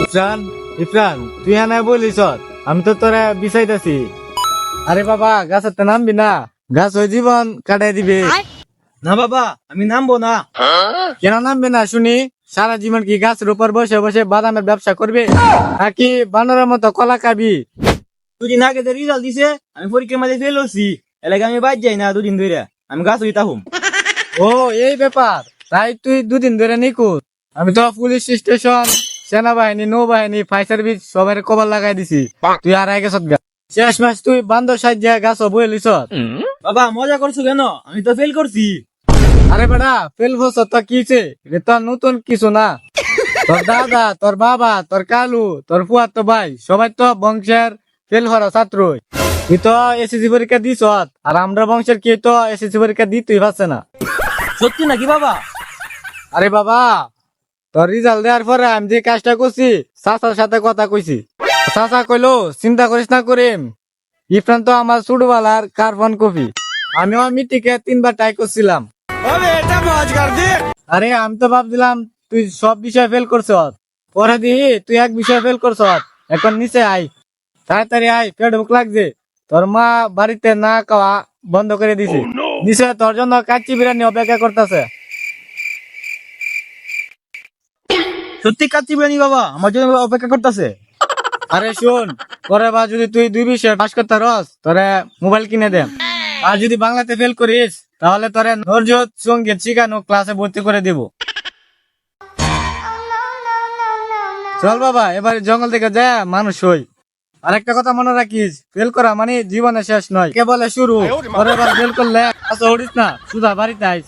ইফরান ইফরান তুই হ্যাঁ বলিস আমি তো তোরা বিচাইতাছি। আরে বাবা গাছের নামবি না, গাছ ওই জীবন কাটাই দিবে। না বাবা আমি নামবো না। কেন নামবে না শুনি? সারা জীবন কি গাছের উপর বসে বসে বাদামের ব্যবসা করবে নাকি বানরের মতো কলা খাবি? দুদিন আগে যে রেজাল্ট দিছে আমি পরীক্ষার মাঝে ফেল হচ্ছি, এলাকা আমি বাদ যাই না দুদিন ধরে, আমি গাছ হইতা হুম। ও এই ব্যাপার, তাই তুই দুদিন ধরে নিখোঁজ। আমি তো পুলিশ স্টেশন, সেনাবাহিনী, নৌবাহিনী, ফায়ার সার্ভিস সবাই কবর লাগাই দিছি, তুই আর আগে গা। শেষ মাস তুই বান্দর সাহায্যে গাছ বয়ে লিস। বাবা মজা করছো কেন? আমি তো ফেল করছি। আরে বেটা ফেল বস তো কিছে, এটা তো নতুন কিছু না। তোর দাদা, তোর বাবা, তোর কালু, তোর ফুয়ার তো ভাই সবাই তো বংশের ফেল হওয়ার ছাত্র। তুই তো এসএসসি পরীক্ষা দিস, আর আমরা বংশের কে তো এসএসসি পরীক্ষা দিতেই পারছে না। সত্যি নাকি বাবা? আরে বাবা, তোর রেজাল্ট দেওয়ার পরে আমি যে কাজটা করছি চাচার সাথে কথা কইছি। চাচা কইলো চিন্তা করিস না করিম, ইফরান তো আমার ছোটবেলার কার্বন কপি। আমিও মিটিকে 3বার ট্রাই করছিলাম। আরে আমি তো ভাবছিলাম তুই সব বিষয় ফেল করছ, পরে দিই তুই এক বিষয় ফেল করছ। এখন নিচে আই, তাড়াতাড়ি আই, পেট ভুক লাগছে। তোর মা বাড়িতে না খাওয়া বন্ধ করে দিছে, নিচে তোর জন্য কাচ্চি বিরিয়ানি অপেক্ষা করতেছে। সত্যি কাচ্চি বিরিয়ানি বাবা আমার জন্য অপেক্ষা করতেছে? আরে শোন, পরে বা যদি তুই 2 বিষয় পাস করতে রস তোরে মোবাইল কিনে দে। আর যদি বাংলাতে ফেল করিস তাহলে তোরে নজরুল সঙ্গীত শিখানো ক্লাসে ভর্তি করে দিব। চল বাবা এবার জঙ্গল থেকে যা মানুষ হই। আর একটা কথা মনে রাখিস, ফেল করা মানে জীবনে শেষ নয়, কেবল শুরু। পরের বার ফেল করলে আচ্ছা উঠিস না, সুধা বাড়িতে আইস।